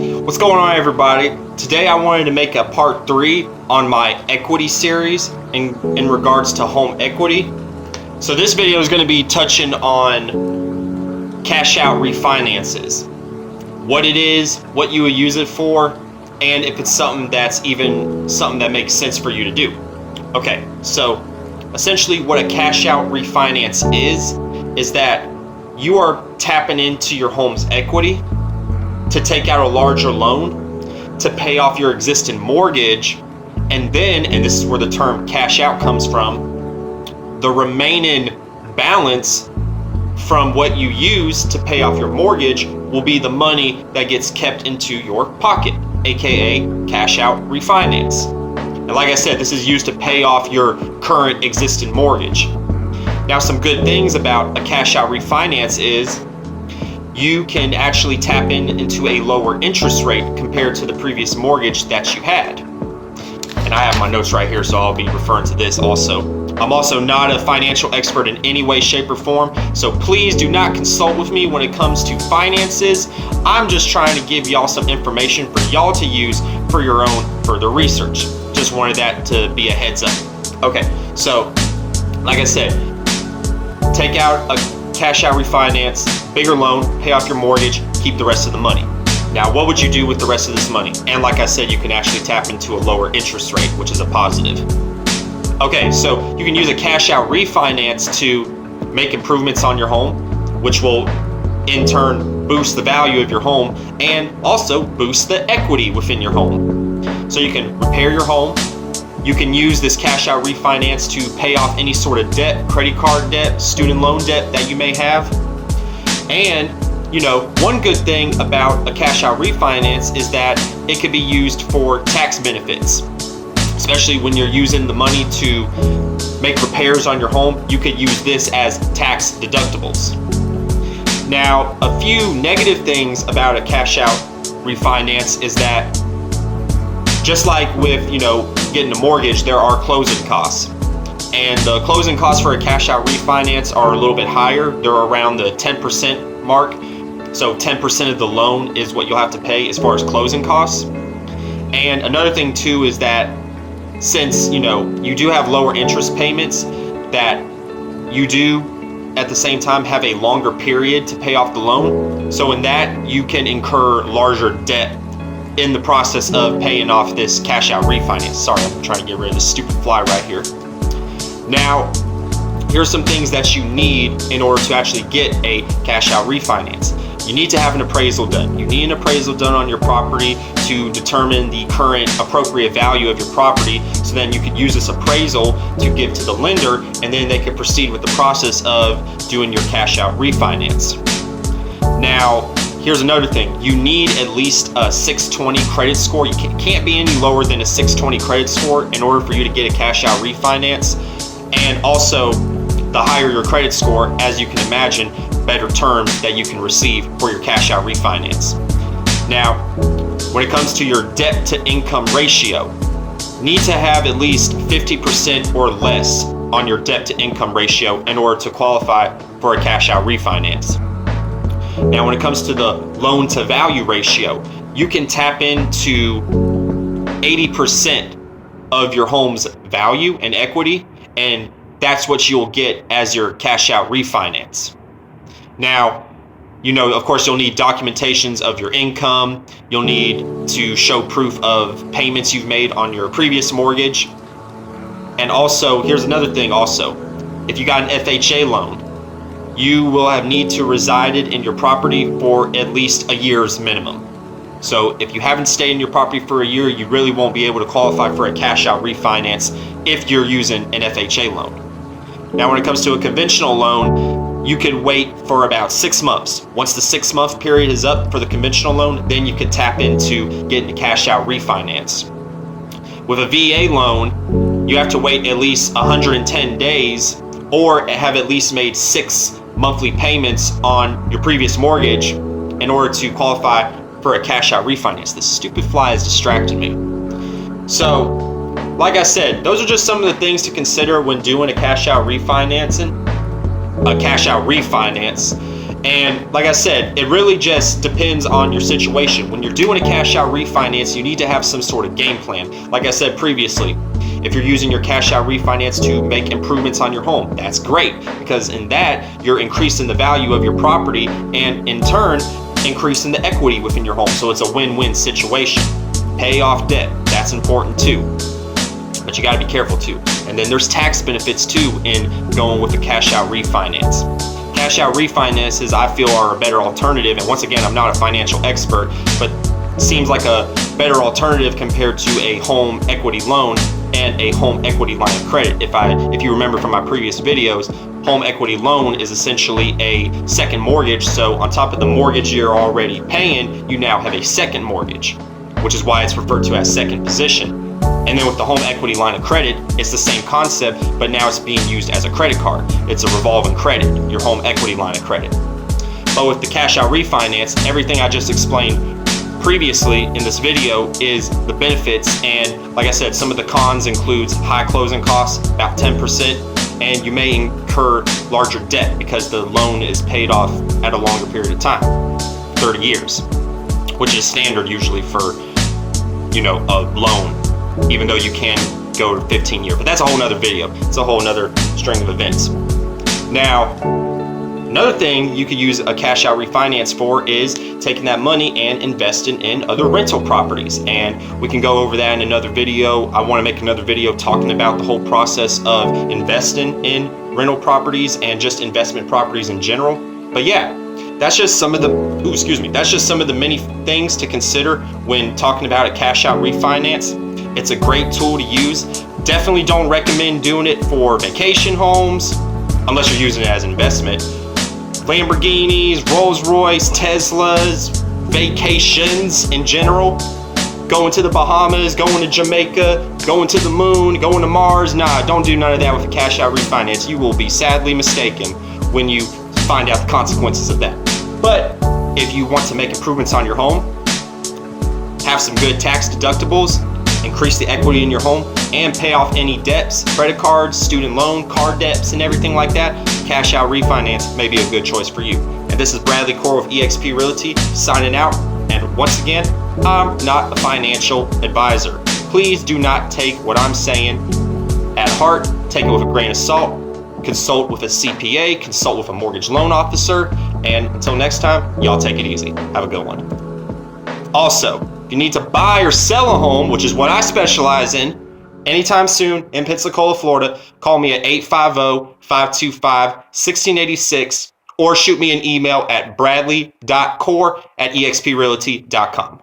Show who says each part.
Speaker 1: What's going on, everybody? Today I wanted to make a part 3 on my equity series in regards to home equity. So this video is going to be touching on cash out refinances, what it is, what you would use it for, and if it's something that makes sense for you to do. Okay, so essentially what a cash out refinance is that you are tapping into your home's equity to take out a larger loan to pay off your existing mortgage, and this is where the term cash out comes from, the remaining balance from what you use to pay off your mortgage will be the money that gets kept into your pocket, aka cash out refinance. And like I said, this is used to pay off your current existing mortgage. Now, some good things about a cash out refinance is you can actually tap into a lower interest rate compared to the previous mortgage that you had. And I have my notes right here, so I'll be referring to this also. I'm also not a financial expert in any way, shape, or form, so please do not consult with me when it comes to finances. I'm just trying to give y'all some information for y'all to use for your own further research. Just wanted that to be a heads up. Okay, so like I said, take out a cash out refinance, bigger loan, pay off your mortgage, keep the rest of the money. Now, what would you do with the rest of this money? And like I said, you can actually tap into a lower interest rate, which is a positive. Okay, so you can use a cash out refinance to make improvements on your home, which will in turn boost the value of your home and also boost the equity within your home. So you can repair your home. You can use this cash out refinance to pay off any sort of debt, credit card debt, student loan debt that you may have. And, one good thing about a cash out refinance is that it could be used for tax benefits, especially when you're using the money to make repairs on your home. You could use this as tax deductibles. Now, a few negative things about a cash out refinance is that just like with, getting a mortgage, there are closing costs. And the closing costs for a cash out refinance are a little bit higher. They're around the 10% mark. So 10% of the loan is what you'll have to pay as far as closing costs. And another thing too is that since, you do have lower interest payments, that you do at the same time have a longer period to pay off the loan. So in that, you can incur larger debt in the process of paying off this cash out refinance. Sorry, I'm trying to get rid of this stupid fly right here. Now, here's some things that you need in order to actually get a cash out refinance. You need to have an appraisal done. You need an appraisal done on your property to determine the current appropriate value of your property, so then you could use this appraisal to give to the lender, and then they could proceed with the process of doing your cash out refinance. Now, here's another thing. You need at least a 620 credit score. You can't be any lower than a 620 credit score in order for you to get a cash out refinance. And also, the higher your credit score, as you can imagine, better terms that you can receive for your cash out refinance. Now, when it comes to your debt to income ratio, you need to have at least 50% or less on your debt to income ratio in order to qualify for a cash out refinance. Now, when it comes to the loan to value ratio, you can tap into 80% of your home's value and equity, and that's what you'll get as your cash out refinance. Now, of course, you'll need documentations of your income. You'll need to show proof of payments you've made on your previous mortgage. And also, here's another thing also. If you got an FHA loan, you will have need to resided in your property for at least a year's minimum. So if you haven't stayed in your property for a year, you really won't be able to qualify for a cash out refinance if you're using an FHA loan. Now, when it comes to a conventional loan, you could wait for about 6 months. Once the 6-month period is up for the conventional loan, then you can tap into getting a cash out refinance. With a VA loan, you have to wait at least 110 days or have at least made 6 monthly payments on your previous mortgage in order to qualify for a cash out refinance. This stupid fly is distracting me. So, like I said, those are just some of the things to consider when doing a cash out refinance. And like I said, it really just depends on your situation. When you're doing a cash out refinance, you need to have some sort of game plan. Like I said previously, if you're using your cash out refinance to make improvements on your home, that's great, because in that, you're increasing the value of your property and in turn, increasing the equity within your home. So it's a win-win situation. Pay off debt, that's important too. But you gotta be careful too. And then there's tax benefits too in going with a cash out refinance. Cash out refinances, I feel, are a better alternative. And once again, I'm not a financial expert, but seems like a better alternative compared to a home equity loan and a home equity line of credit. If you remember from my previous videos, home equity loan is essentially a second mortgage. So on top of the mortgage you're already paying, you now have a second mortgage, which is why it's referred to as second position. And then with the home equity line of credit, it's the same concept, but now it's being used as a credit card. It's a revolving credit, your home equity line of credit. But with the cash out refinance, everything I just explained previously in this video is the benefits. And like I said, some of the cons includes high closing costs, about 10%, and you may incur larger debt because the loan is paid off at a longer period of time, 30 years, which is standard usually for, a loan, even though you can go to 15 years, but that's a whole nother video. It's a whole nother string of events. Now, another thing you could use a cash out refinance for is taking that money and investing in other rental properties. And we can go over that in another video. I want to make another video talking about the whole process of investing in rental properties and just investment properties in general. But yeah, that's just some of the many things to consider when talking about a cash out refinance. It's a great tool to use. Definitely don't recommend doing it for vacation homes unless you're using it as an investment. Lamborghinis, Rolls Royce, Teslas, vacations in general, going to the Bahamas, going to Jamaica, going to the moon, going to Mars. Nah, don't do none of that with a cash out refinance. You will be sadly mistaken when you find out the consequences of that. But if you want to make improvements on your home, have some good tax deductibles, increase the equity in your home, and pay off any debts, credit cards, student loan, car debts, and everything like that, cash out refinance may be a good choice for you. And this is Bradley Core with eXp Realty signing out. And once again, I'm not a financial advisor. Please do not take what I'm saying at heart. Take it with a grain of salt. Consult with a CPA, consult with a mortgage loan officer, and until next time, y'all take it easy. Have a good one. Also, if you need to buy or sell a home, which is what I specialize in, anytime soon in Pensacola, Florida, call me at 850-525-1686 or shoot me an email at bradley.core@exprealty.com.